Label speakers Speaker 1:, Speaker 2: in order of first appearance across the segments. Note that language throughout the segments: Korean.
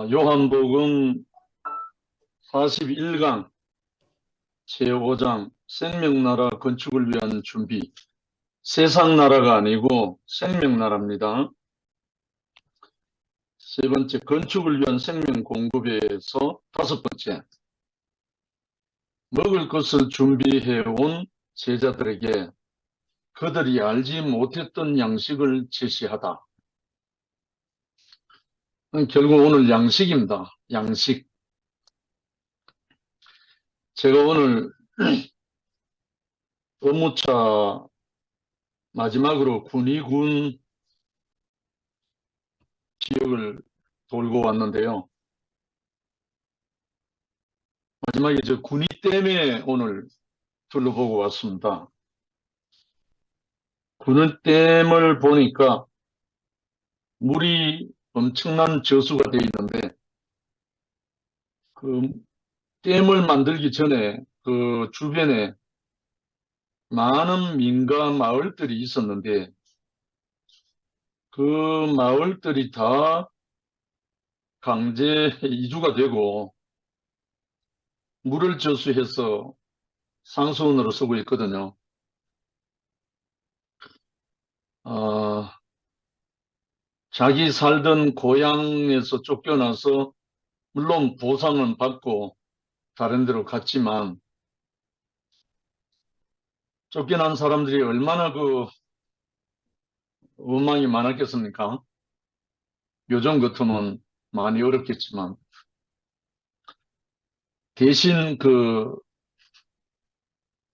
Speaker 1: 요한복음 41강 제5장 생명나라 건축을 위한 준비. 세상 나라가 아니고 생명나라입니다. 세 번째, 건축을 위한 생명 공급에서 다섯 번째, 먹을 것을 준비해온 제자들에게 그들이 알지 못했던 양식을 제시하다. 결국 오늘 양식입니다. 양식. 제가 오늘 업무차 마지막으로 군위군 지역을 돌고 왔는데요. 마지막에 저 군위댐에 오늘 둘러보고 왔습니다. 군위댐을 보니까 물이 엄청난 저수가 되어 있는데 그 댐을 만들기 전에 그 주변에 많은 민가 마을들이 있었는데 그 마을들이 다 강제 이주가 되고 물을 저수해서 상수원으로 쓰고 있거든요. 자기 살던 고향에서 쫓겨나서 물론 보상은 받고 다른 데로 갔지만 쫓겨난 사람들이 얼마나 그 원망이 많았겠습니까? 요즘 같으면 많이 어렵겠지만 대신 그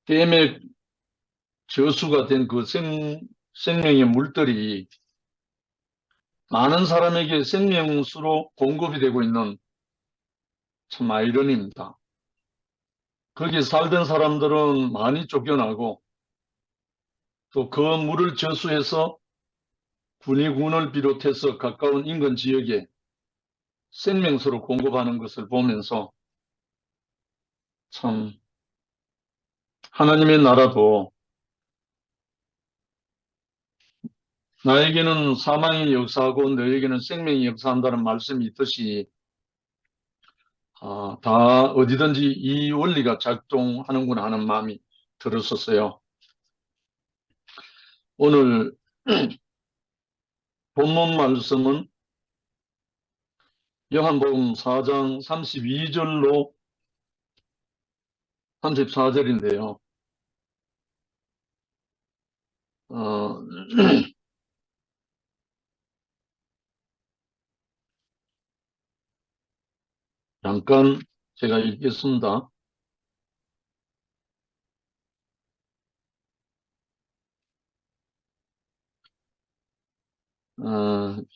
Speaker 1: 댐에 저수가 된 그 생명의 물들이 많은 사람에게 생명수로 공급이 되고 있는 참 아이러니입니다. 거기 살던 사람들은 많이 쫓겨나고 또 그 물을 저수해서 군위군을 비롯해서 가까운 인근 지역에 생명수로 공급하는 것을 보면서 참 하나님의 나라도 나에게는 사망이 역사하고 너에게는 생명이 역사한다는 말씀이 있듯이 다 어디든지 이 원리가 작동하는구나 하는 마음이 들었었어요. 오늘 본문 말씀은 요한복음 4장 32절로 34절인데요. 잠깐 제가 읽겠습니다.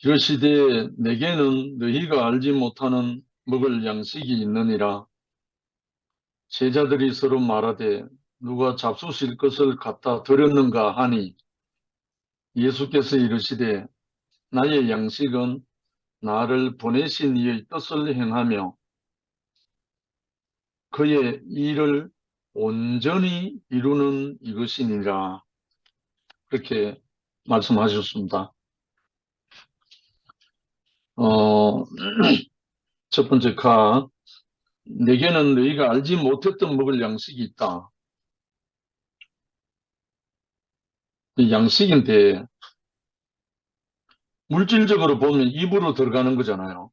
Speaker 1: 이르시되 내게는 너희가 알지 못하는 먹을 양식이 있느니라. 제자들이 서로 말하되 누가 잡수실 것을 갖다 드렸는가 하니 예수께서 이르시되 나의 양식은 나를 보내신 이의 뜻을 행하며 그의 일을 온전히 이루는 이것이니라. 그렇게 말씀하셨습니다. 첫 번째 내게는 너희가 알지 못했던 먹을 양식이 있다. 이 양식인데 물질적으로 보면 입으로 들어가는 거잖아요.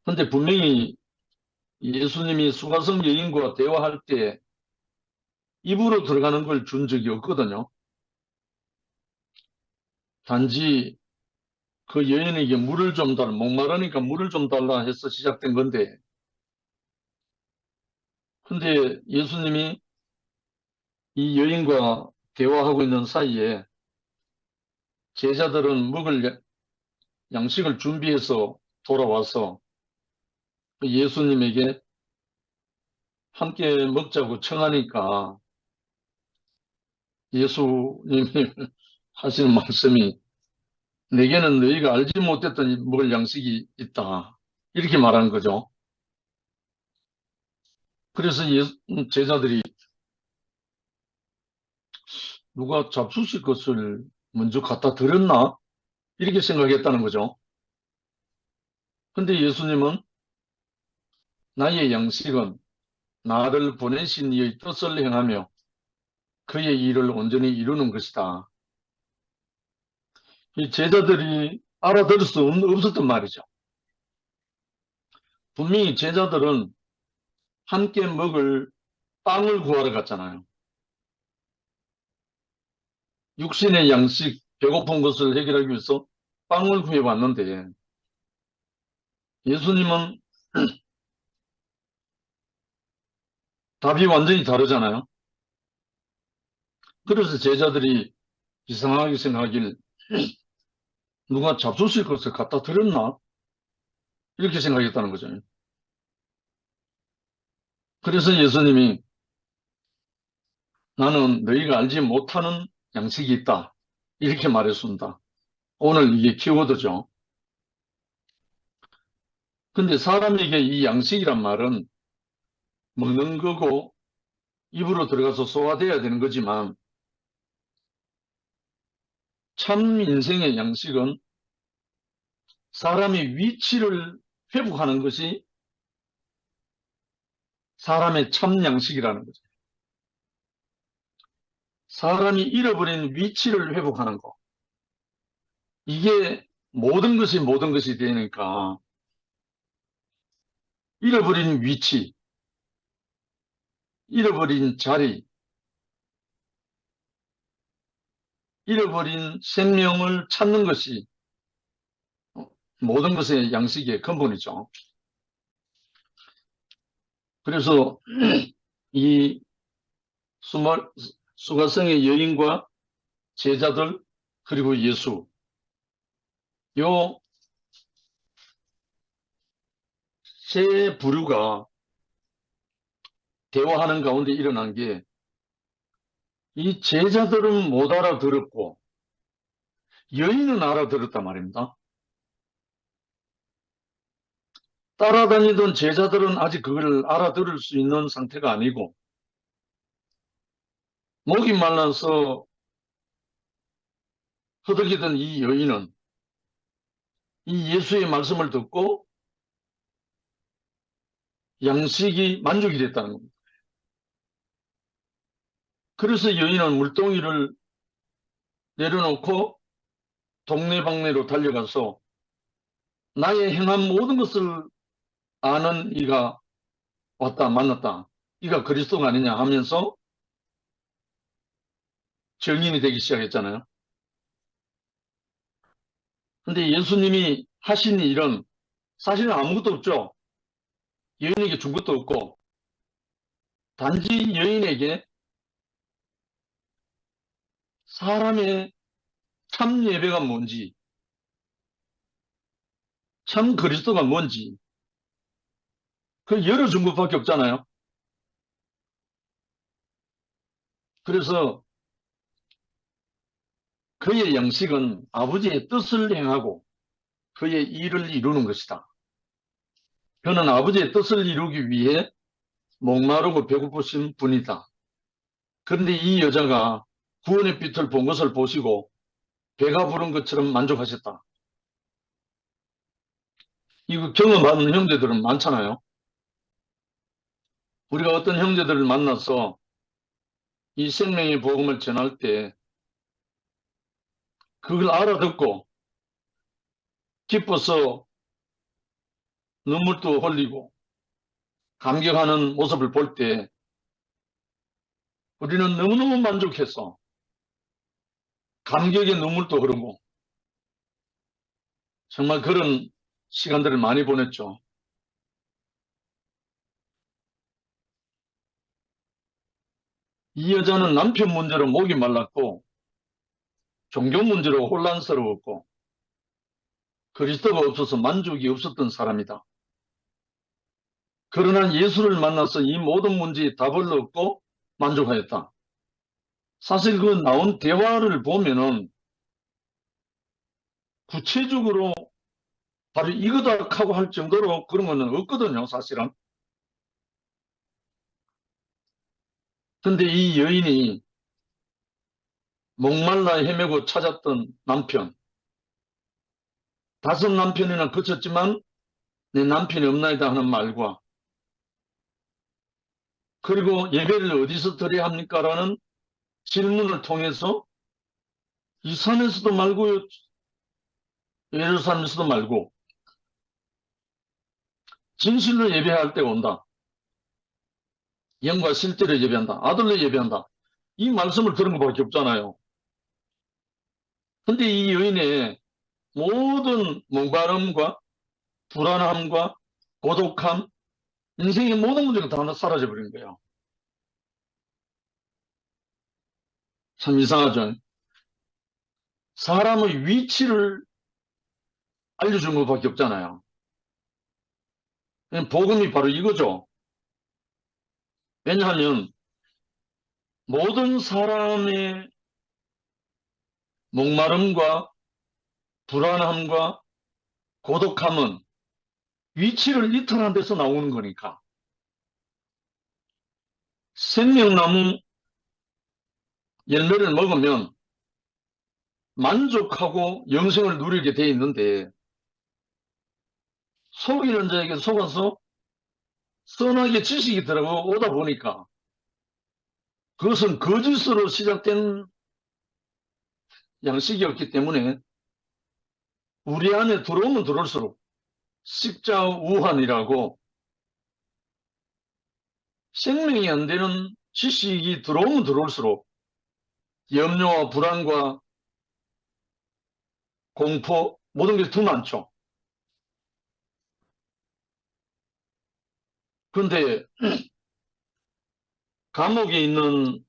Speaker 1: 근데 분명히 예수님이 수가성 여인과 대화할 때 입으로 들어가는 걸 준 적이 없거든요. 단지 그 여인에게 물을 좀 달라, 목마르니까 물을 좀 달라 해서 시작된 건데, 근데 예수님이 이 여인과 대화하고 있는 사이에 제자들은 먹을 양식을 준비해서 돌아와서 예수님에게 함께 먹자고 청하니까 예수님이 하시는 말씀이 내게는 너희가 알지 못했던 먹을 양식이 있다. 이렇게 말하는 거죠. 그래서 제자들이 누가 잡수실 것을 먼저 갖다 드렸나? 이렇게 생각했다는 거죠. 근데 예수님은 나의 양식은 나를 보내신 이의 뜻을 행하며 그의 일을 온전히 이루는 것이다. 이 제자들이 알아들을 수 없었단 말이죠. 분명히 제자들은 함께 먹을 빵을 구하러 갔잖아요. 육신의 양식, 배고픈 것을 해결하기 위해서 빵을 구해왔는데 예수님은 답이 완전히 다르잖아요. 그래서 제자들이 이상하게 생각하길 누가 잡수실 것을 갖다 드렸나? 이렇게 생각했다는 거죠. 그래서 예수님이 나는 너희가 알지 못하는 양식이 있다. 이렇게 말했습니다. 오늘 이게 키워드죠. 근데 사람에게 이 양식이란 말은 먹는 거고 입으로 들어가서 소화돼야 되는 거지만 참 인생의 양식은 사람의 위치를 회복하는 것이 사람의 참 양식이라는 거죠. 사람이 잃어버린 위치를 회복하는 거. 이게 모든 것이 되니까 잃어버린 위치, 잃어버린 자리, 잃어버린 생명을 찾는 것이 모든 것의 양식의 근본이죠. 그래서 이 수가성의 여인과 제자들 그리고 예수 요 세 부류가 대화하는 가운데 일어난 게 이 제자들은 못 알아들었고 여인은 알아들었단 말입니다. 따라다니던 제자들은 아직 그걸 알아들을 수 있는 상태가 아니고 목이 말라서 허덕이던 이 여인은 이 예수의 말씀을 듣고 양식이 만족이 됐다는 겁니다. 그래서 여인은 물동이를 내려놓고 동네방네로 달려가서 나의 행한 모든 것을 아는 이가 왔다 만났다. 이가 그리스도가 아니냐 하면서 증인이 되기 시작했잖아요. 근데 예수님이 하신 일은 사실은 아무것도 없죠. 여인에게 준 것도 없고 단지 여인에게 사람의 참 예배가 뭔지 참 그리스도가 뭔지 그 열어준 것밖에 없잖아요. 그래서 그의 양식은 아버지의 뜻을 행하고 그의 일을 이루는 것이다. 그는 아버지의 뜻을 이루기 위해 목마르고 배고프신 분이다. 그런데 이 여자가 구원의 빛을 본 것을 보시고 배가 부른 것처럼 만족하셨다. 이거 경험하는 형제들은 많잖아요. 우리가 어떤 형제들을 만나서 이 생명의 복음을 전할 때 그걸 알아듣고 기뻐서 눈물도 흘리고 감격하는 모습을 볼 때 우리는 너무너무 만족해서 감격의 눈물도 흐르고 정말 그런 시간들을 많이 보냈죠. 이 여자는 남편 문제로 목이 말랐고 종교 문제로 혼란스러웠고 그리스도가 없어서 만족이 없었던 사람이다. 그러나 예수를 만나서 이 모든 문제에 답을 얻고 만족하였다. 사실 그 나온 대화를 보면은 구체적으로 바로 이거다 하고 할 정도로 그런 거는 없거든요, 사실은. 근데 이 여인이 목말라 헤매고 찾았던 남편, 다섯 남편이나 거쳤지만 내 남편이 없나이다 하는 말과 그리고 예배를 어디서 드려야 합니까? 라는 질문을 통해서 이 산에서도 말고요, 예루살렘에서도 말고 진실로 예배할 때가 온다. 영과 실제로 예배한다. 아들로 예배한다. 이 말씀을 들은 것밖에 없잖아요. 근데 이 여인의 모든 목마름과 불안함과 고독함, 인생의 모든 문제가 다 사라져버린 거예요. 참 이상하죠. 사람의 위치를 알려준 것밖에 없잖아요. 복음이 바로 이거죠. 왜냐하면 모든 사람의 목마름과 불안함과 고독함은 위치를 이탈한 데서 나오는 거니까. 생명나무 열매를 먹으면 만족하고 영생을 누리게 돼 있는데 속이는 자에게 속아서 선하게 지식이 들어오다 보니까 그것은 거짓으로 시작된 양식이었기 때문에 우리 안에 들어오면 들어올수록 십자우환이라고 생명이 안 되는 지식이 들어오면 들어올수록 염려와 불안과 공포 모든 게 더 많죠. 그런데 감옥에 있는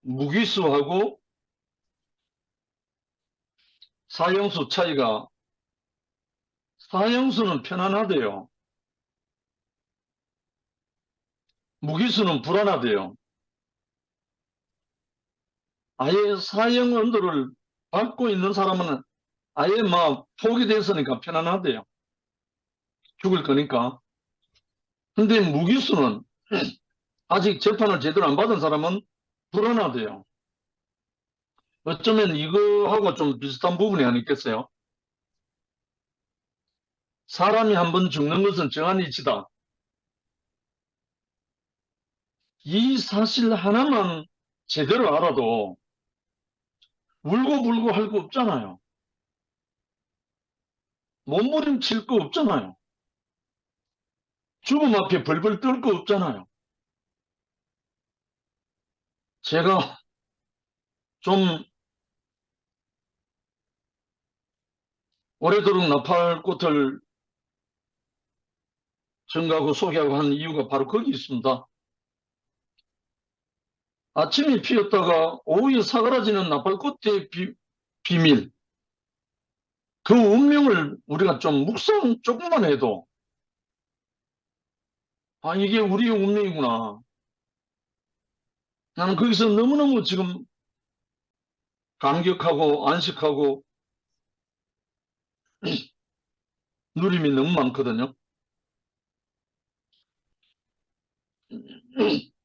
Speaker 1: 무기수하고 사형수 차이가 사형수는 편안하대요. 무기수는 불안하대요. 아예 사형 언도를 받고 있는 사람은 아예 막 포기됐으니까 편안하대요. 죽을 거니까. 근데 무기수는 아직 재판을 제대로 안 받은 사람은 불안하대요. 어쩌면 이거하고 좀 비슷한 부분이 아니겠어요? 사람이 한번 죽는 것은 정한 이치다. 이 사실 하나만 제대로 알아도 울고불고 할 거 없잖아요. 몸부림칠 거 없잖아요. 죽음 앞에 벌벌 떨 거 없잖아요. 제가 좀 오래도록 나팔꽃을 전가하고 소개하고 하는 이유가 바로 거기 있습니다. 아침에 피었다가 오후에 사그라지는 나팔꽃의 비밀, 그 운명을 우리가 좀 묵상 조금만 해도 아 이게 우리의 운명이구나. 나는 거기서 너무너무 지금 감격하고 안식하고 누림이 너무 많거든요.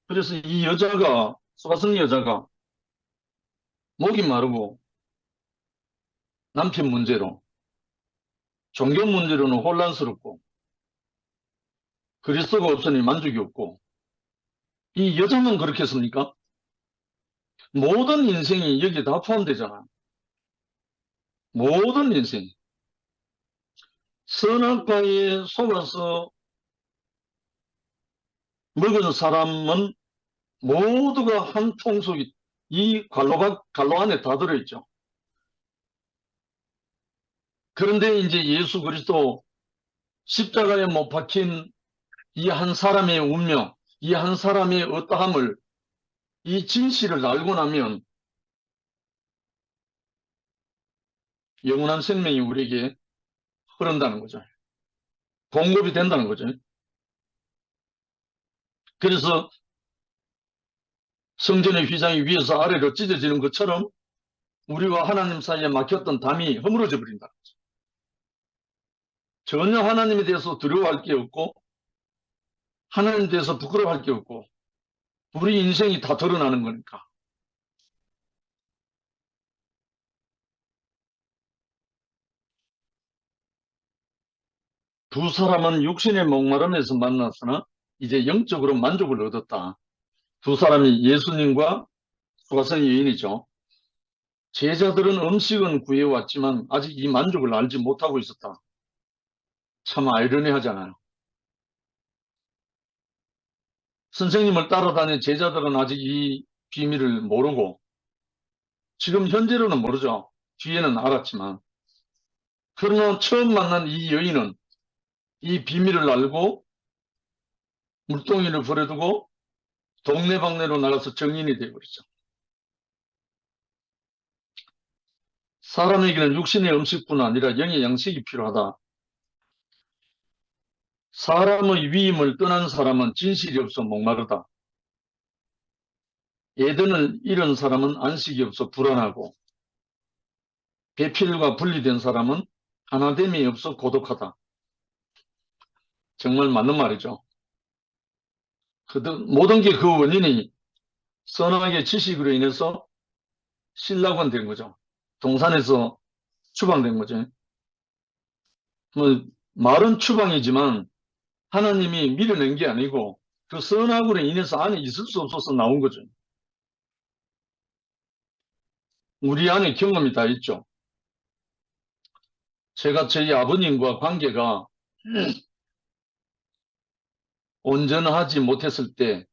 Speaker 1: 그래서 이 여자가 소가성 여자가 목이 마르고 남편 문제로 종교 문제로는 혼란스럽고 그리스도가 없으니 만족이 없고 이 여자만 그렇겠습니까? 모든 인생이 여기에 다 포함되잖아. 모든 인생. 선악과에 속아서 먹은 사람은 모두가 한 통속이 이 관로 안에 다 들어있죠. 그런데 이제 예수 그리스도 십자가에 못 박힌 이 한 사람의 운명, 이 한 사람의 어떠함을 이 진실을 알고 나면 영원한 생명이 우리에게 흐른다는 거죠. 공급이 된다는 거죠. 그래서 성전의 휘장이 위에서 아래로 찢어지는 것처럼 우리와 하나님 사이에 막혔던 담이 허물어져 버린다. 전혀 하나님에 대해서 두려워할 게 없고 하나님에 대해서 부끄러워할 게 없고 우리 인생이 다 드러나는 거니까. 두 사람은 육신의 목마름에서 만났으나 이제 영적으로 만족을 얻었다. 두 사람이 예수님과 수가성 여인이죠. 제자들은 음식은 구해왔지만 아직 이 만족을 알지 못하고 있었다. 참 아이러니하잖아요. 선생님을 따라다닌 제자들은 아직 이 비밀을 모르고 지금 현재로는 모르죠. 뒤에는 알았지만. 그러나 처음 만난 이 여인은 이 비밀을 알고 물동이를 버려두고 동네방네로 나가서 정인이 되어버리죠. 사람에게는 육신의 음식뿐 아니라 영의 양식이 필요하다. 사람의 위임을 떠난 사람은 진실이 없어 목마르다. 에덴을 잃은 사람은 안식이 없어 불안하고 배필과 분리된 사람은 하나됨이 없어 고독하다. 정말 맞는 말이죠. 모든 게 그 원인이 선악의 지식으로 인해서 신락원 된 거죠. 동산에서 추방된 거죠. 뭐 말은 추방이지만 하나님이 밀어낸 게 아니고 그 선악으로 인해서 안에 있을 수 없어서 나온 거죠. 우리 안에 경험이 다 있죠. 제가 저희 아버님과 관계가 온전하지 못했을 때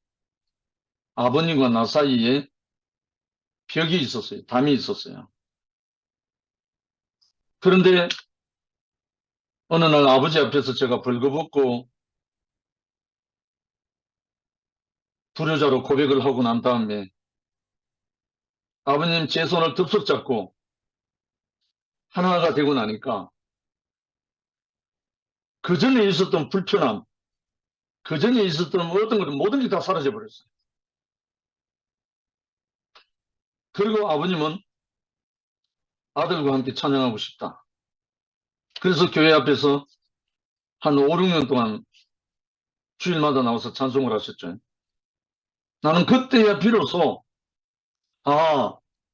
Speaker 1: 아버님과 나 사이에 벽이 있었어요. 담이 있었어요. 그런데 어느 날 아버지 앞에서 제가 벌거벗고 불효자로 고백을 하고 난 다음에 아버님 제 손을 덥석 잡고 하나가 되고 나니까 그 전에 있었던 불편함, 그 전에 있었던 어떤 것들 모든 게 다 사라져 버렸어요. 그리고 아버님은 아들과 함께 찬양하고 싶다. 그래서 교회 앞에서 한 5, 6년 동안 주일마다 나와서 찬송을 하셨죠. 나는 그때야 비로소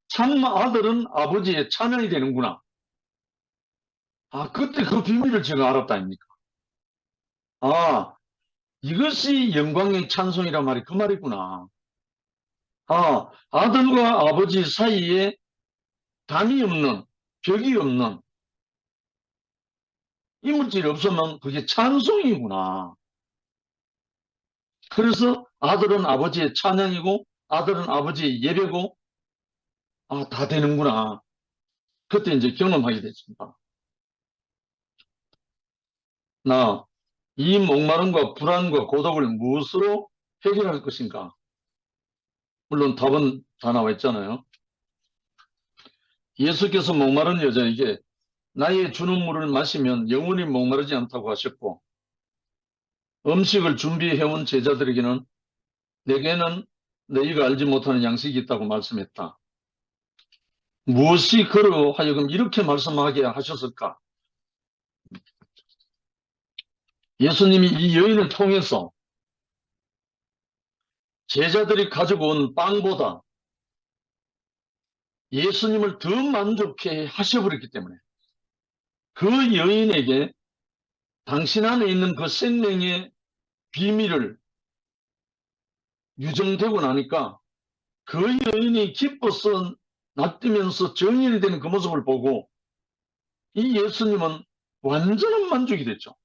Speaker 1: 참 아들은 아버지의 찬양이 되는구나. 그때 그 비밀을 제가 알았다 아닙니까? 이것이 영광의 찬송이란 말이 그 말이구나. 아들과 아버지 사이에 담이 없는, 벽이 없는 이물질이 없으면 그게 찬송이구나. 그래서 아들은 아버지의 찬양이고 아들은 아버지의 예배고 다 되는구나. 그때 이제 경험하게 됐습니다. 이 목마름과 불안과 고독을 무엇으로 해결할 것인가? 물론 답은 다 나와 있잖아요. 예수께서 목마른 여자에게 나의 주는 물을 마시면 영원히 목마르지 않다고 하셨고 음식을 준비해온 제자들에게는 내게는 너희가 알지 못하는 양식이 있다고 말씀했다. 무엇이 그로 하여금 이렇게 말씀하게 하셨을까? 예수님이 이 여인을 통해서 제자들이 가지고 온 빵보다 예수님을 더 만족해 하셔버렸기 때문에 그 여인에게 당신 안에 있는 그 생명의 비밀을 유정되고 나니까 그 여인이 기뻐서 낯뜨면서 정인이 되는 그 모습을 보고 이 예수님은 완전한 만족이 됐죠.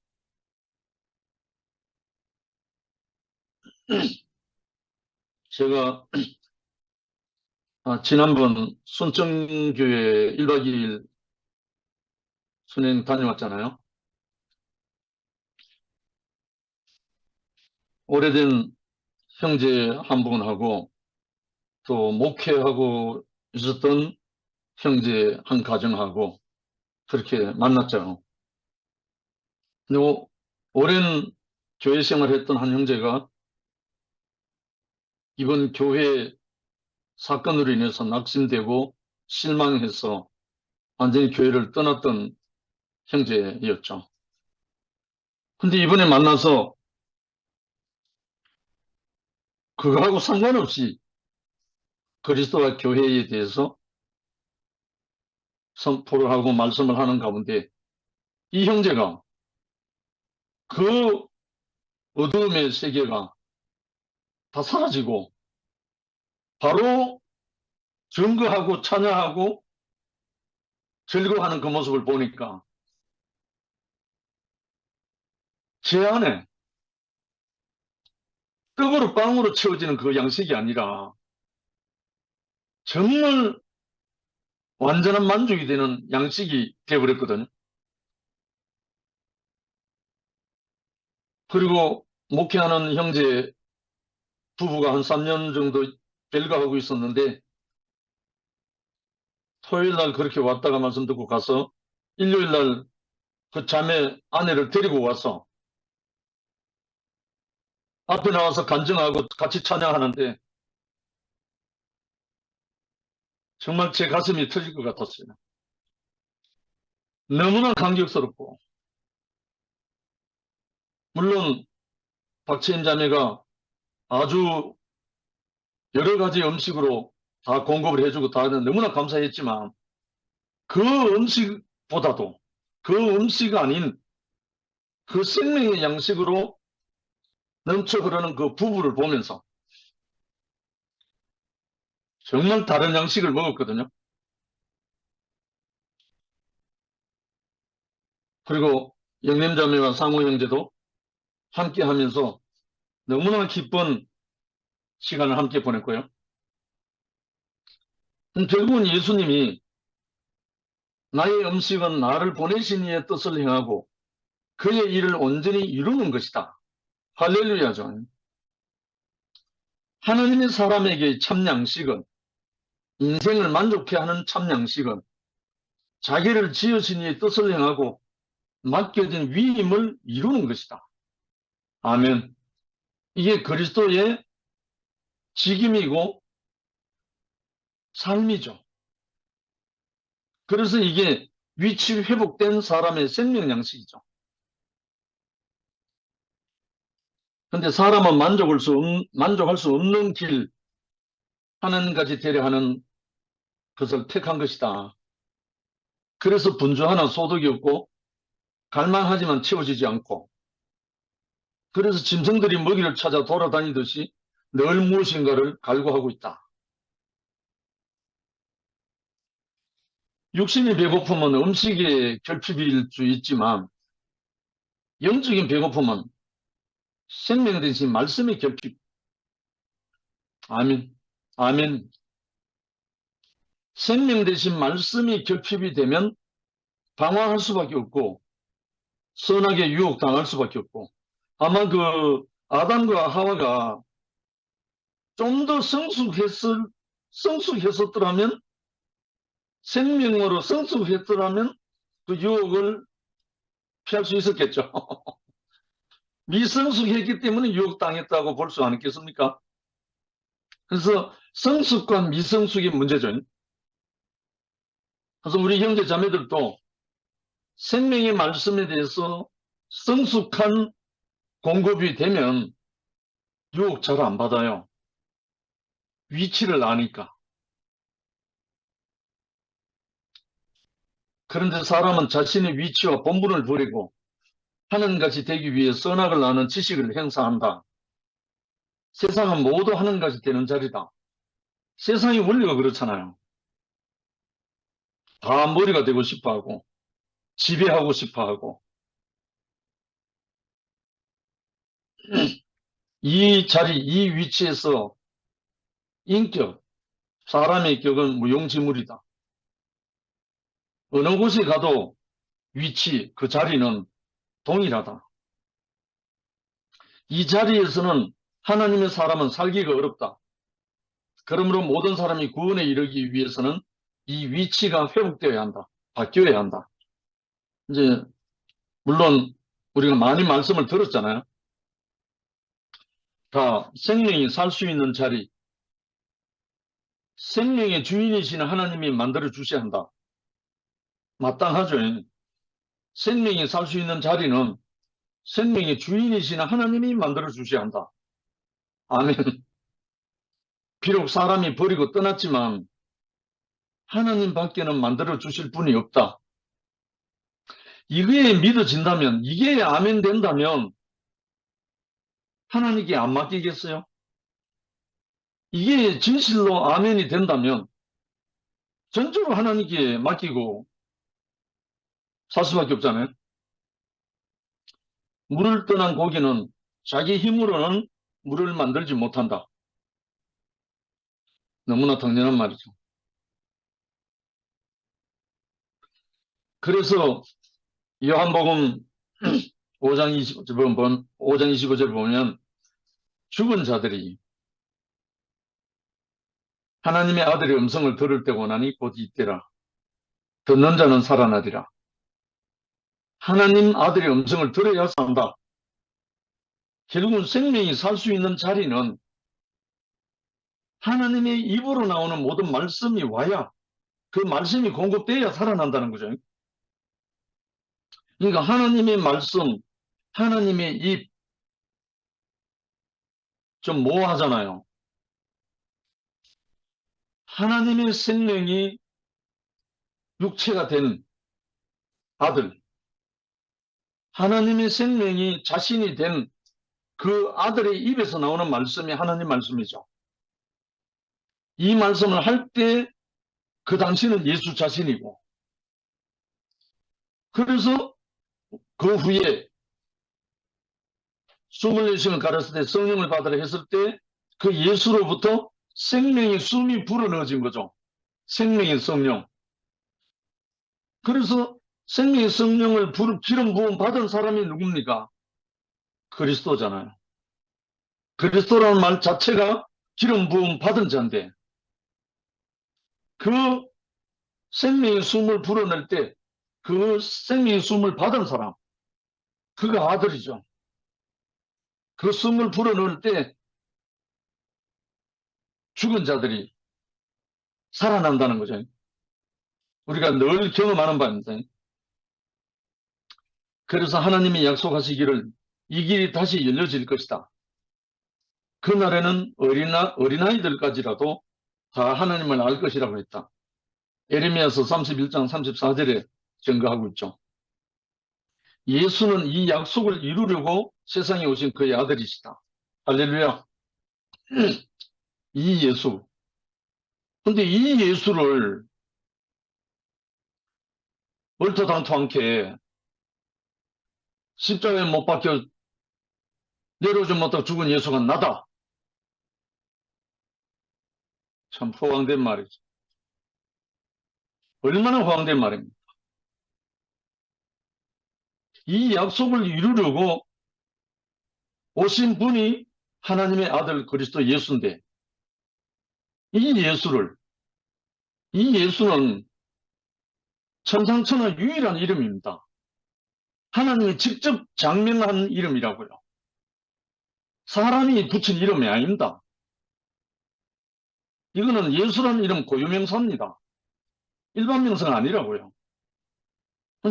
Speaker 1: 제가 지난번 순천교회 1박 2일 순행 다녀왔잖아요. 오래된 형제 한 분하고 또 목회하고 있었던 형제 한 가정하고 그렇게 만났죠. 근데 오랜 교회 생활했던 한 형제가 이번 교회 사건으로 인해서 낙심되고 실망해서 완전히 교회를 떠났던 형제였죠. 근데 이번에 만나서 그거하고 상관없이 그리스도와 교회에 대해서 선포를 하고 말씀을 하는 가운데 이 형제가 그 어두움의 세계가 다 사라지고 바로 증거하고 찬양하고 즐거워하는 그 모습을 보니까 제 안에 떡으로 빵으로 채워지는 그 양식이 아니라 정말 완전한 만족이 되는 양식이 되어버렸거든요. 그리고 목회하는 형제 부부가 한 3년 정도 별거하고 있었는데 토요일 날 그렇게 왔다가 말씀 듣고 가서 일요일 날 그 자매 아내를 데리고 와서 앞에 나와서 간증하고 같이 찬양하는데 정말 제 가슴이 터질 것 같았어요. 너무나 감격스럽고, 물론 박채인 자매가 아주 여러 가지 음식으로 다 공급을 해주고 다 너무나 감사했지만 그 음식보다도 그 음식 아닌 그 생명의 양식으로 넘쳐 흐르는 그 부부를 보면서 정말 다른 양식을 먹었거든요. 그리고 영림자매와 상호 형제도 함께 하면서 너무나 기쁜 시간을 함께 보냈고요. 결국은 예수님이 나의 음식은 나를 보내신 이의 뜻을 행하고 그의 일을 온전히 이루는 것이다. 할렐루야죠. 하나님의 사람에게 참 양식은, 인생을 만족해 하는 참 양식은 자기를 지으신 이의 뜻을 행하고 맡겨진 위임을 이루는 것이다. 아멘. 이게 그리스도의 직임이고 삶이죠. 그래서 이게 위치 회복된 사람의 생명 양식이죠. 근데 사람은 만족할 수 없는 길, 하나님까지 되려 하는 것을 택한 것이다. 그래서 분주하나 소득이 없고 갈망하지만 채워지지 않고, 그래서 짐승들이 먹이를 찾아 돌아다니듯이 늘 무엇인가를 갈구하고 있다. 육신의 배고픔은 음식의 결핍일 수 있지만 영적인 배고픔은 생명 대신 말씀의 결핍. 아멘. 아멘. 생명 대신 말씀이 결핍이 되면 방황할 수밖에 없고 선하게 유혹당할 수밖에 없고, 아마 그 아담과 하와가 좀 더 성숙했었더라면, 생명으로 성숙했더라면 그 유혹을 피할 수 있었겠죠. 미성숙했기 때문에 유혹당했다고 볼 수 않겠습니까? 그래서 성숙과 미성숙이 문제죠. 그래서 우리 형제 자매들도 생명의 말씀에 대해서 성숙한 공급이 되면 유혹 잘 안 받아요. 위치를 아니까. 그런데 사람은 자신의 위치와 본분을 버리고 하나님같이 되기 위해 선악을 아는 지식을 행사한다. 세상은 모두 하나님같이 되는 자리다. 세상의 원리가 그렇잖아요. 다 머리가 되고 싶어하고 지배하고 싶어하고, 이 자리, 이 위치에서 인격, 사람의 격은 무용지물이다. 어느 곳에 가도 위치, 그 자리는 동일하다. 이 자리에서는 하나님의 사람은 살기가 어렵다. 그러므로 모든 사람이 구원에 이르기 위해서는 이 위치가 회복되어야 한다. 바뀌어야 한다. 이제 물론 우리가 많이 말씀을 들었잖아요. 다 생명이 살 수 있는 자리, 생명의 주인이신 하나님이 만들어 주셔야 한다. 마땅하죠. 생명이 살 수 있는 자리는 생명의 주인이신 하나님이 만들어 주셔야 한다. 아멘. 비록 사람이 버리고 떠났지만 하나님 밖에는 만들어 주실 분이 없다. 이게 믿어진다면, 이게 아멘 된다면 하나님께 안 맡기겠어요? 이게 진실로 아멘이 된다면 전적으로 하나님께 맡기고 살 수밖에 없잖아요. 물을 떠난 고기는 자기 힘으로는 물을 만들지 못한다. 너무나 당연한 말이죠. 그래서 요한복음 5장 25절 보면 죽은 자들이 하나님의 아들의 음성을 들을 때 원하니 곧 이때라. 듣는 자는 살아나리라. 하나님 아들의 음성을 들어야 산다. 결국은 생명이 살 수 있는 자리는 하나님의 입으로 나오는 모든 말씀이 와야, 그 말씀이 공급돼야 살아난다는 거죠. 그러니까 하나님의 말씀, 하나님의 입, 좀 모호하잖아요. 하나님의 생명이 육체가 된 아들, 하나님의 생명이 자신이 된 그 아들의 입에서 나오는 말씀이 하나님 말씀이죠. 이 말씀을 할 때 그 당시는 예수 자신이고, 그래서 그 후에 24시간 가르칠 때 성령을 받으라 했을 때 그 예수로부터 생명의 숨이 불어넣어진 거죠. 생명의 성령. 그래서 생명의 성령을 기름 부음 받은 사람이 누굽니까? 그리스도잖아요. 그리스도라는 말 자체가 기름 부음 받은 자인데, 그 생명의 숨을 불어낼 때 그 생명의 숨을 받은 사람, 그가 아들이죠. 그 숨을 불어넣을 때 죽은 자들이 살아난다는 거죠. 우리가 늘 경험하는 바입니다. 그래서 하나님이 약속하시기를 이 길이 다시 열려질 것이다. 그날에는 어린아이들까지라도 다 하나님을 알 것이라고 했다. 에레미야서 31장 34절에 증거하고 있죠. 예수는 이 약속을 이루려고 세상에 오신 그의 아들이시다. 할렐루야. 이 예수. 근데 이 예수를 얼토당토 않게 십자가에 못 박혀 내려오지 못하고 죽은 예수가 나다. 참 호황된 말이죠. 얼마나 호황된 말입니까? 이 약속을 이루려고 오신 분이 하나님의 아들 그리스도 예수인데, 이 예수를, 이 예수는 천상천하 유일한 이름입니다. 하나님이 직접 장명한 이름이라고요. 사람이 붙인 이름이 아닙니다. 이거는 예수라는 이름 고유명사입니다. 일반 명사가 아니라고요.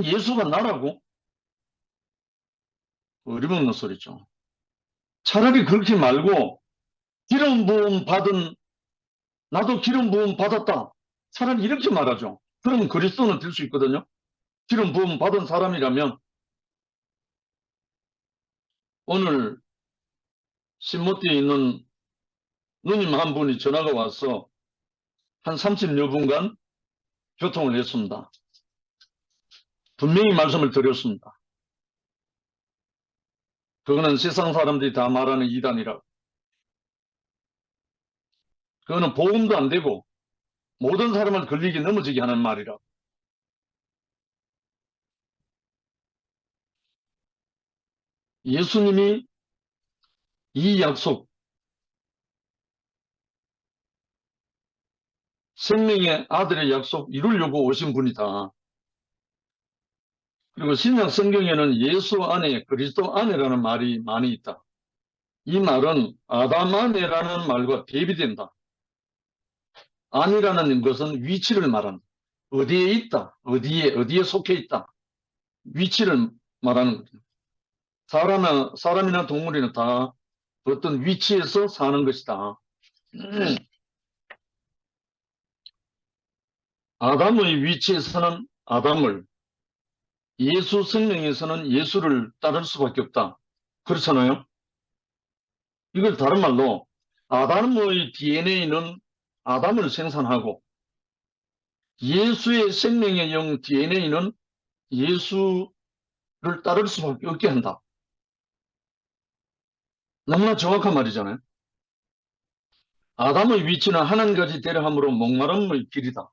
Speaker 1: 예수가 나라고? 어림없는 소리죠. 차라리 그렇게 말고 기름 부음 받은, 나도 기름 부음 받았다. 차라리 이렇게 말하죠. 그럼 그리스도는 될 수 있거든요. 기름 부음 받은 사람이라면 오늘 신모띠에 있는 누님 한 분이 전화가 와서 한 30여 분간 교통을 했습니다. 분명히 말씀을 드렸습니다. 그거는 세상 사람들이 다 말하는 이단이라고. 그거는 복음도 안 되고 모든 사람을 걸리게 넘어지게 하는 말이라고. 예수님이 이 약속, 생명의 아들의 약속 이루려고 오신 분이다. 그리고 신약 성경에는 예수 안에 그리스도 안에라는 말이 많이 있다. 이 말은 아담 안에라는 말과 대비된다. 안이라는 것은 위치를 말한다. 어디에 있다. 어디에 속해 있다. 위치를 말하는 거죠. 사람이나 동물이나 다 어떤 위치에서 사는 것이다. 아담의 위치에서는 아담을, 예수 생명에서는 예수를 따를 수밖에 없다. 그렇잖아요? 이걸 다른 말로 아담의 DNA는 아담을 생산하고 예수의 생명의 영 DNA는 예수를 따를 수밖에 없게 한다. 너무나 정확한 말이잖아요. 아담의 위치는 하나님까지 데려함으로 목마름의 길이다.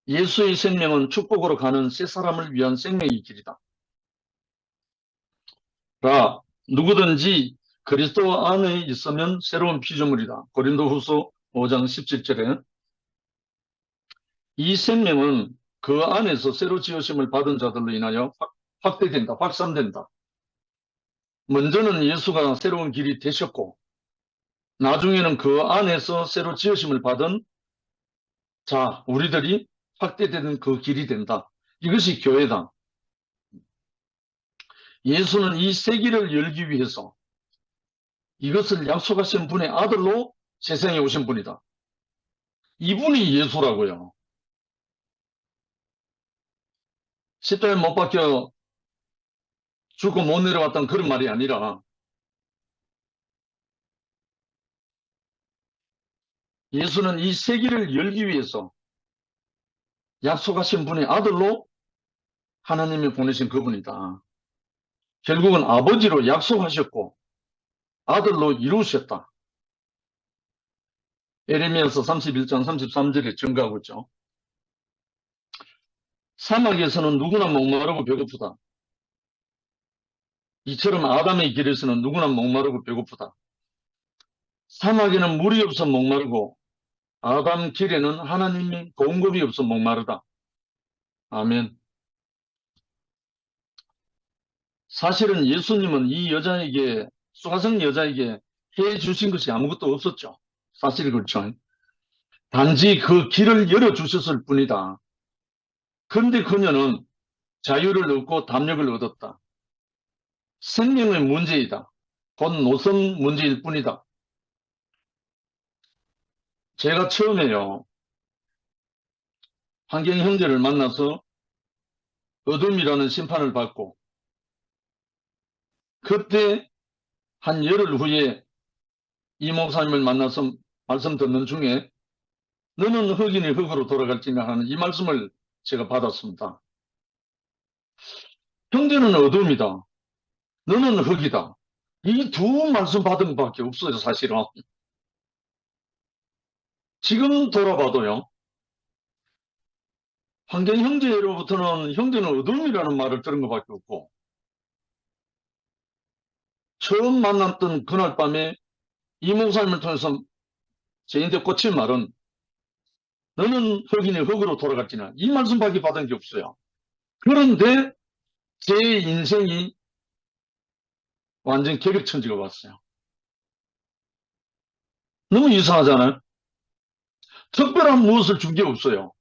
Speaker 1: 예수의 생명은 축복으로 가는 새 사람을 위한 생명의 길이다. 누구든지 그리스도 안에 있으면 새로운 피조물이다. 고린도후서 5장 17절에 이 생명은 그 안에서 새로 지으심을 받은 자들로 인하여 확대된다, 확산된다. 먼저는 예수가 새로운 길이 되셨고 나중에는 그 안에서 새로 지으심을 받은 자, 우리들이 확대되는 그 길이 된다. 이것이 교회다. 예수는 이 세기를 열기 위해서 이것을 약속하신 분의 아들로 세상에 오신 분이다. 이분이 예수라고요. 십자가에 못 박혀 죽고 못 내려왔던 그런 말이 아니라 예수는 이 세기를 열기 위해서 약속하신 분의 아들로 하나님이 보내신 그분이다. 결국은 아버지로 약속하셨고 아들로 이루셨다. 에레미야서 31장 33절에 증가하고 있죠. 사막에서는 누구나 목마르고 배고프다. 이처럼 아담의 길에서는 누구나 목마르고 배고프다. 사막에는 물이 없어 목마르고 아담 길에는 하나님의 공급이 없어 목마르다. 아멘. 사실은 예수님은 이 여자에게, 수가성 여자에게 해 주신 것이 아무것도 없었죠. 사실 그렇죠. 단지 그 길을 열어주셨을 뿐이다. 그런데 그녀는 자유를 얻고 담력을 얻었다. 생명의 문제이다. 곧 노선 문제일 뿐이다. 제가 처음에요, 환경 형제를 만나서 어둠이라는 심판을 받고 그때 한 열흘 후에 이 목사님을 만나서 말씀 듣는 중에 너는 흑인이 흑으로 돌아갈지냐 하는 이 말씀을 제가 받았습니다. 형제는 어둠이다. 너는 흑이다. 이 두 말씀 받은 것밖에 없어요, 사실은. 지금 돌아봐도요. 환경 형제로부터는 형제는 어둠이라는 말을 들은 것밖에 없고 처음 만났던 그날 밤에 이 목사님을 통해서 저희한테 꽂힌 말은 너는 흑인이 흑으로 돌아갈지나 이 말씀밖에 받은 게 없어요. 그런데 제 인생이 완전 개벽천지가 왔어요. 너무 이상하잖아요. 특별한 무엇을 준 게 없어요.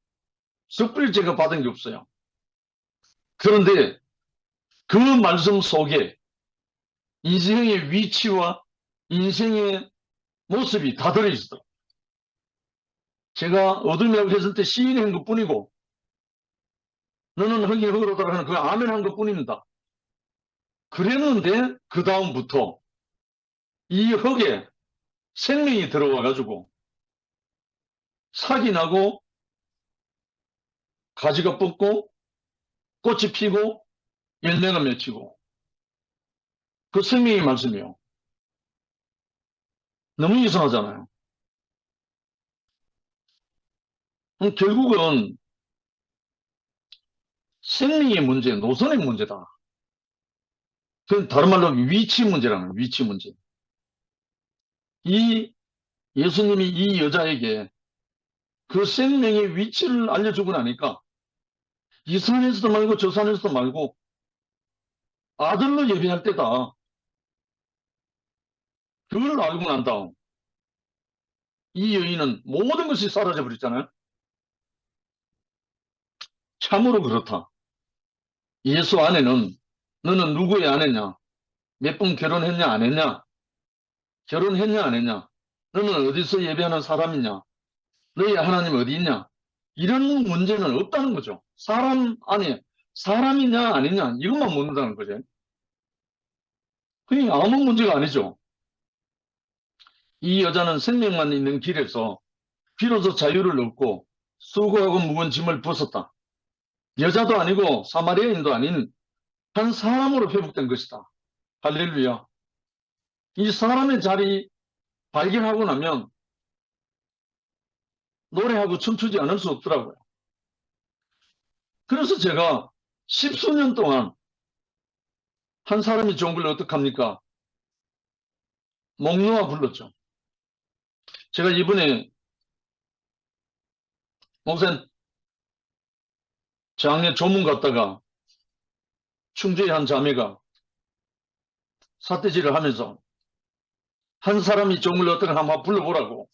Speaker 1: 특별히 제가 받은 게 없어요. 그런데 그 말씀 속에 인생의 위치와 인생의 모습이 다 들어있어. 제가 어둠이라고 했을 때 시인한 것 뿐이고 너는 흑이 흑으로 돌아가는 그 아멘 한 것 뿐입니다. 그랬는데 그 다음부터 이 흑에 생명이 들어와 가지고 sak이 나고 가지가 뻗고 꽃이 피고 열매가 맺히고 그 생명의 말씀이요. 너무 이상하잖아요. 결국은 생명의 문제, 노선의 문제다. 그건 다른 말로 위치 문제라는 거예요. 위치 문제. 이 예수님이 이 여자에게 그 생명의 위치를 알려주고 나니까 이 산에서도 말고 저 산에서도 말고 아들로 예배할 때다. 그걸 알고 난 다음 이 여인은 모든 것이 사라져 버렸잖아요. 참으로 그렇다. 예수 안에는 너는 누구의 아내냐? 몇 번 결혼했냐 안 했냐? 결혼했냐 안 했냐? 너는 어디서 예배하는 사람이냐? 너희 하나님 어디 있냐? 이런 문제는 없다는 거죠. 사람 안에 사람이냐 아니냐 이것만 묻는다는 거죠. 그게 아무 문제가 아니죠. 이 여자는 생명만 있는 길에서 비로소 자유를 얻고 수고하고 무거운 짐을 벗었다. 여자도 아니고 사마리아인도 아닌 한 사람으로 회복된 것이다. 할렐루야. 이 사람의 자리 발견하고 나면 노래하고 춤추지 않을 수 없더라고요. 그래서 제가 십수년 동안 한 사람이 좋은 걸 어떡합니까? 목 놓아 불렀죠. 제가 이번에 목사님 장례 조문 갔다가 충주의 한 자매가 사태질을 하면서 한 사람이 좋은 걸 어떡하나 한번 불러보라고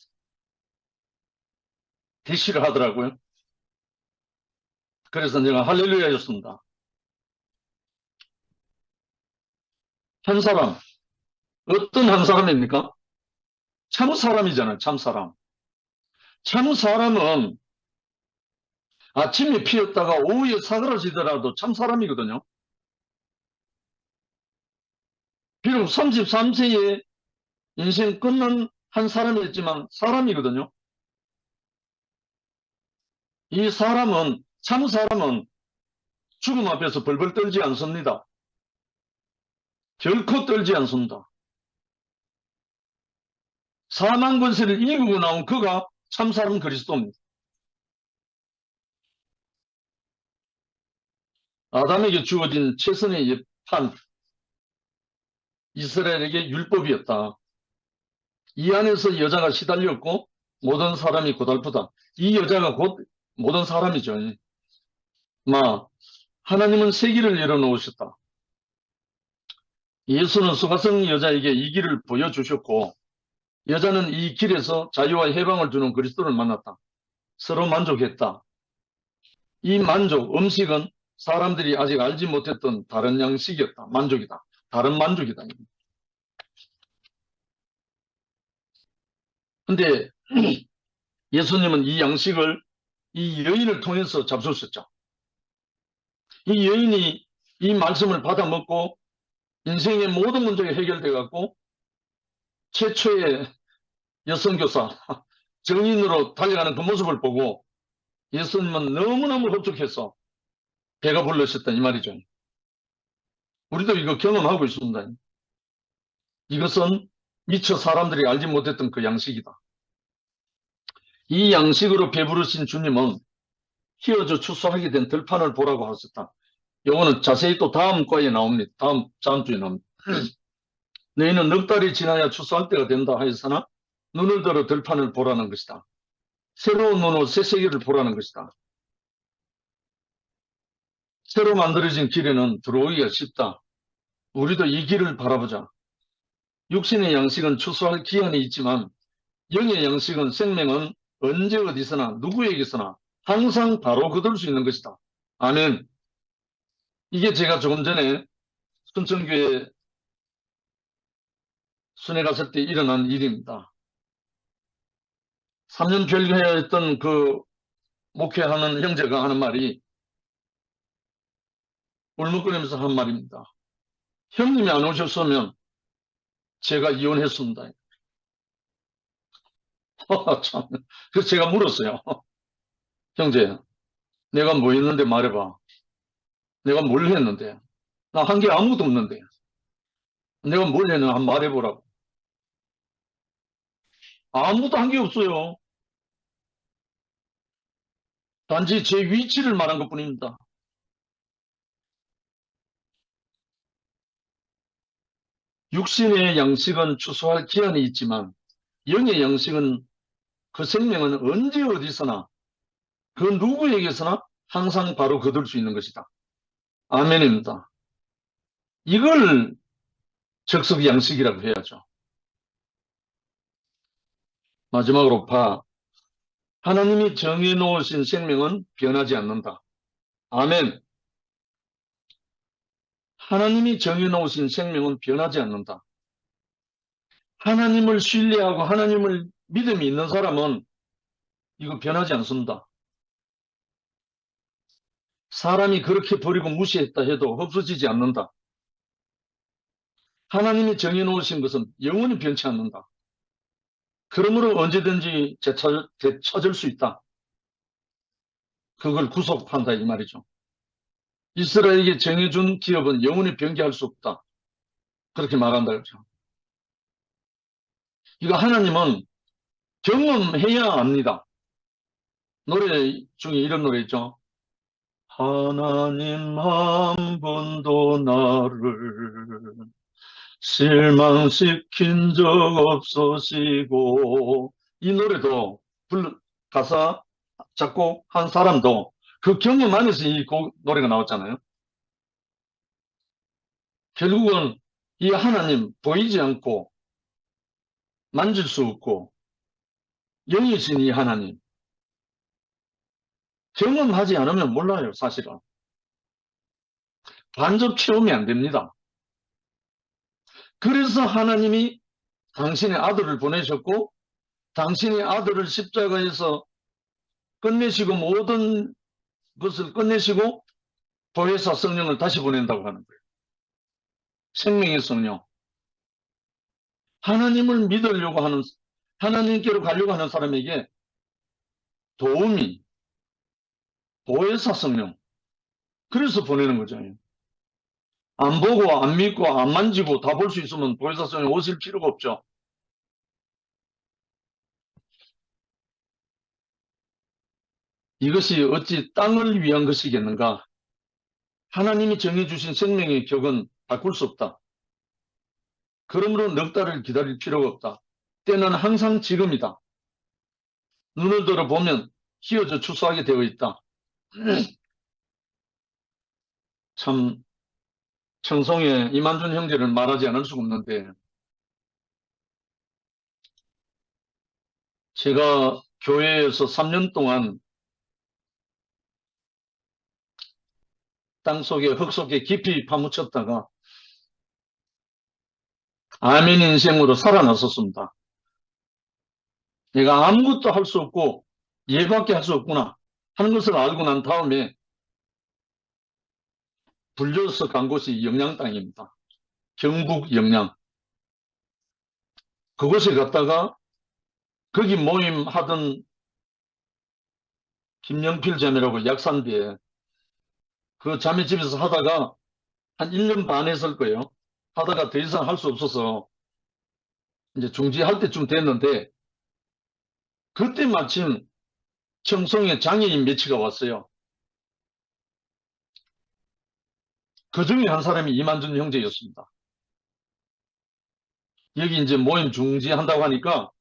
Speaker 1: 대시를 하더라고요. 그래서 내가 할렐루야였습니다. 한 사람, 어떤 한 사람입니까? 참 사람이잖아요. 참 사람. 참 사람은 아침에 피었다가 오후에 사그라지더라도 참 사람이거든요. 비록 33세에 인생 끝난 한 사람이었지만 사람이거든요. 이 사람은, 참 사람은 죽음 앞에서 벌벌 떨지 않습니다. 결코 떨지 않습니다. 사망 권세를 이기고 나온 그가 참 사람 그리스도입니다. 아담에게 주어진 최선의 예판, 이스라엘에게 율법이었다. 이 안에서 여자가 시달렸고 모든 사람이 고달프다. 이 여자가 곧 모든 사람이죠. 하나님은 세기를 열어놓으셨다. 예수는 수가성 여자에게 이 길을 보여주셨고 여자는 이 길에서 자유와 해방을 주는 그리스도를 만났다. 서로 만족했다. 이 만족, 음식은 사람들이 아직 알지 못했던 다른 양식이었다. 만족이다. 다른 만족이다. 근데 예수님은 이 양식을 이 여인을 통해서 잡수셨죠. 이 여인이 이 말씀을 받아 먹고 인생의 모든 문제가 해결돼 갖고 최초의 여성교사 정인으로 달려가는 그 모습을 보고 예수님은 너무너무 흡족해서 배가 불러셨다 이 말이죠. 우리도 이거 경험하고 있습니다. 이것은 미처 사람들이 알지 못했던 그 양식이다. 이 양식으로 배부르신 주님은 휘어져 추수하게 된 들판을 보라고 하셨다. 요거는 자세히 또 다음 과에 나옵니다. 다음 주에 나옵니다. 너희는 넉 달이 지나야 추수할 때가 된다 하였으나 눈을 들어 들판을 보라는 것이다. 새로운 눈으로 새 세계를 보라는 것이다. 새로 만들어진 길에는 들어오기가 쉽다. 우리도 이 길을 바라보자. 육신의 양식은 추수할 기한이 있지만 영의 양식은 생명은 언제 어디서나 누구에게서나 항상 바로 거둘 수 있는 것이다. 아멘. 이게 제가 조금 전에 순천교회 순회 갔을 때 일어난 일입니다. 3년 별교회였던 그 목회하는 형제가 하는 말이 울먹거리면서 한 말입니다. 형님이 안 오셨으면 제가 이혼했습니다. 참. 그래서 제가 물었어요. 형제, 내가 뭐 했는데 말해봐. 내가 뭘 했는데? 나 한 게 아무것도 없는데. 내가 뭘 했는지 한번 말해보라고. 아무것도 한 게 없어요. 단지 제 위치를 말한 것 뿐입니다. 육신의 양식은 추수할 기한이 있지만 영의 양식은 그 생명은 언제 어디서나 그 누구에게서나 항상 바로 거둘 수 있는 것이다. 아멘입니다. 이걸 적석 양식이라고 해야죠. 마지막으로 하나님이 정해놓으신 생명은 변하지 않는다. 아멘. 하나님이 정해놓으신 생명은 변하지 않는다. 하나님을 신뢰하고 하나님을 믿음이 있는 사람은 이거 변하지 않습니다. 사람이 그렇게 버리고 무시했다 해도 없어지지 않는다. 하나님이 정해놓으신 것은 영원히 변치 않는다. 그러므로 언제든지 되찾을 수 있다. 그걸 구속한다 이 말이죠. 이스라엘에게 정해준 기업은 영원히 변개할 수 없다. 그렇게 말한다 그렇죠. 이거 하나님은 경험해야 압니다. 노래 중에 이런 노래 있죠. 하나님 한 번도 나를 실망시킨 적 없으시고, 이 노래도 가사 작곡한 사람도 그 경험 안에서 이 노래가 나왔잖아요. 결국은 이 하나님 보이지 않고 만질 수 없고 영이신 이 하나님 경험하지 않으면 몰라요. 사실은 간접 체험이 안 됩니다. 그래서 하나님이 당신의 아들을 보내셨고 당신의 아들을 십자가에서 끝내시고 모든 것을 끝내시고 보혜사 성령을 다시 보낸다고 하는 거예요. 생명의 성령. 하나님을 믿으려고 하는, 하나님께로 가려고 하는 사람에게 도움이 보혜사 성령. 그래서 보내는 거죠. 안 보고 안 믿고 안 만지고 다 볼 수 있으면 보혜사 성령 오실 필요가 없죠. 이것이 어찌 땅을 위한 것이겠는가? 하나님이 정해주신 생명의 격은 바꿀 수 없다. 그러므로 넉 달을 기다릴 필요가 없다. 때는 항상 지금이다. 눈을 들어 보면 휘어져 추수하게 되어 있다. 참 청송의 이만준 형제를 말하지 않을 수가 없는데 제가 교회에서 3년 동안 땅속에 흙 속에 깊이 파묻혔다가 아멘 인생으로 살아났었습니다. 내가 아무것도 할 수 없고 예밖에 할 수 없구나 하는 것을 알고 난 다음에 불려서 간 곳이 영양 땅입니다. 경북 영양. 그곳에 갔다가 거기 모임하던 김영필 자매라고 약산비에 그 자매 집에서 하다가 한 1년 반 했을 거예요. 하다가 더 이상 할 수 없어서 이제 중지할 때쯤 됐는데 그때 마침 청송에 장애인 매치가 왔어요. 그 중에 한 사람이 이만준 형제였습니다. 여기 이제 모임 중지한다고 하니까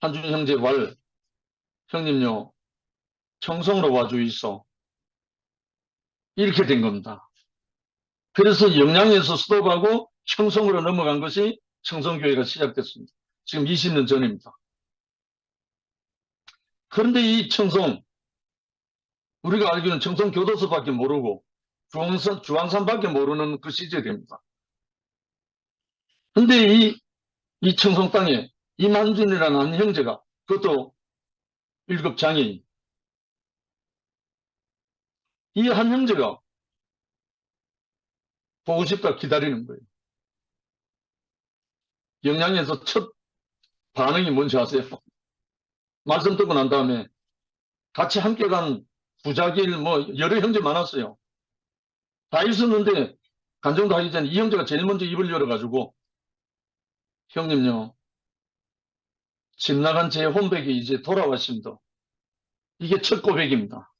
Speaker 1: 한준 형제 말 형님요 청송으로 와주이소 이렇게 된 겁니다. 그래서 영양에서 스톱하고 청송으로 넘어간 것이 청송교회가 시작됐습니다. 지금 20년 전입니다. 그런데 이 청송 우리가 알기로는 청송교도소밖에 모르고 주황산밖에 모르는 그 시절입니다. 그런데 이 청송 땅에 이만준이라는 한 형제가 그것도 1급 장애인 이 한 형제가 보고 싶다 기다리는 거예요. 영양에서 첫 반응이 뭔지 아세요? 말씀 듣고 난 다음에 같이 함께 간 부자길 뭐 여러 형제 많았어요. 다 있었는데 간정도 하기 전에 이 형제가 제일 먼저 입을 열어가지고 형님요 집 나간 제 혼백이 이제 돌아왔습니다. 이게 첫 고백입니다.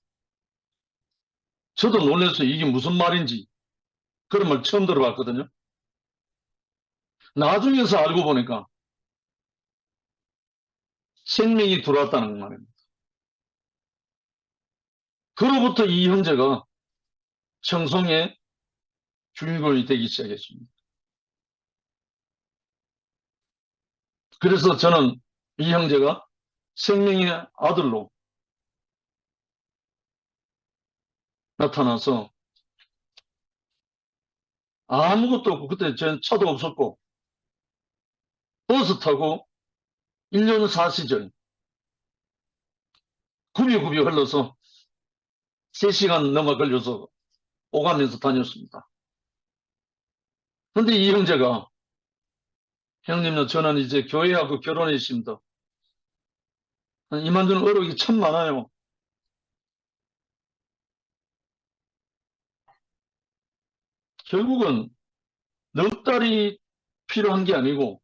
Speaker 1: 저도 놀라서 이게 무슨 말인지 그런 말 처음 들어봤거든요. 나중에서 알고 보니까 생명이 들어왔다는 말입니다. 그로부터 이 형제가 청송의 주인공이 되기 시작했습니다. 그래서 저는 이 형제가 생명의 아들로 나타나서 아무것도 없고 그때 전 차도 없었고 버스 타고 1년 4시절 굽이굽이 흘러서 3시간 넘어 걸려서 오가면서 다녔습니다. 근데 이 형제가, 형님요, 저는 이제 교회하고 결혼했습니다. 이만저만 어록이 참 많아요. 결국은 넉 달이 필요한 게 아니고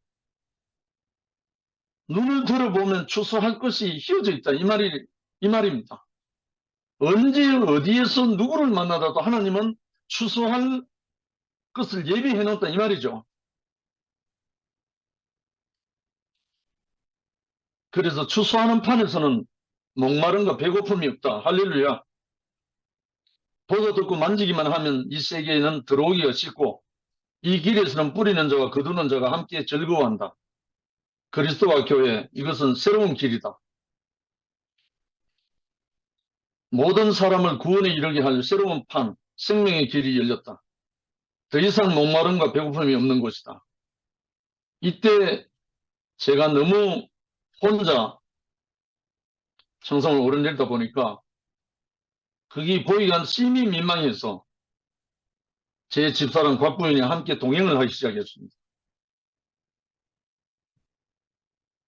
Speaker 1: 눈을 들어보면 추수할 것이 휘어져 있다. 이 말입니다. 언제 어디에서 누구를 만나더라도 하나님은 추수할 것을 예비해 놓았다. 이 말이죠. 그래서 추수하는 판에서는 목마름과 배고픔이 없다. 할렐루야. 보고 듣고 만지기만 하면 이 세계에는 들어오기가 쉽고 이 길에서는 뿌리는 자와 거두는 자가 함께 즐거워한다. 그리스도와 교회, 이것은 새로운 길이다. 모든 사람을 구원에 이르게 할 새로운 판, 생명의 길이 열렸다. 더 이상 목마름과 배고픔이 없는 곳이다. 이때 제가 너무 혼자 청성을 오르내리다 보니까 그게 보이가 심히 민망해서 제 집사람 곽 부인이 함께 동행을 하기 시작했습니다.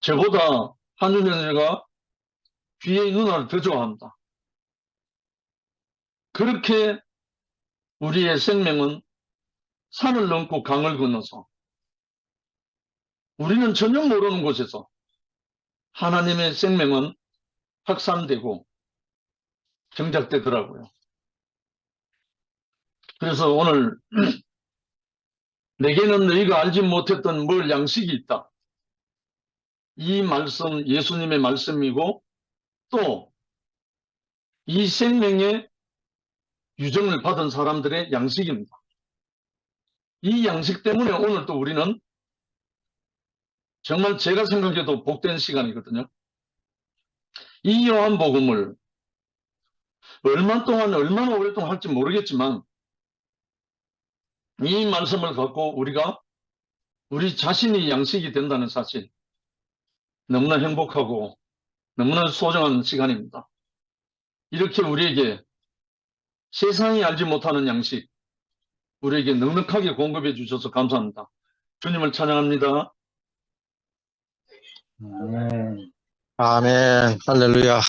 Speaker 1: 저보다 한준현이가 귀의 누나를 더 좋아합니다. 그렇게 우리의 생명은 산을 넘고 강을 건너서 우리는 전혀 모르는 곳에서 하나님의 생명은 확산되고 경작되더라고요. 그래서 오늘 내게는 너희가 알지 못했던 뭘 양식이 있다. 이 말씀 예수님의 말씀이고 또 이 생명의 유정을 받은 사람들의 양식입니다. 이 양식 때문에 오늘 또 우리는 정말 제가 생각해도 복된 시간이거든요. 이 요한복음을 얼마나 오랫동안 할지 모르겠지만 이 말씀을 갖고 우리가 우리 자신이 양식이 된다는 사실 너무나 행복하고 너무나 소중한 시간입니다. 이렇게 우리에게 세상이 알지 못하는 양식 우리에게 넉넉하게 공급해 주셔서 감사합니다. 주님을 찬양합니다.
Speaker 2: 아멘. 할렐루야.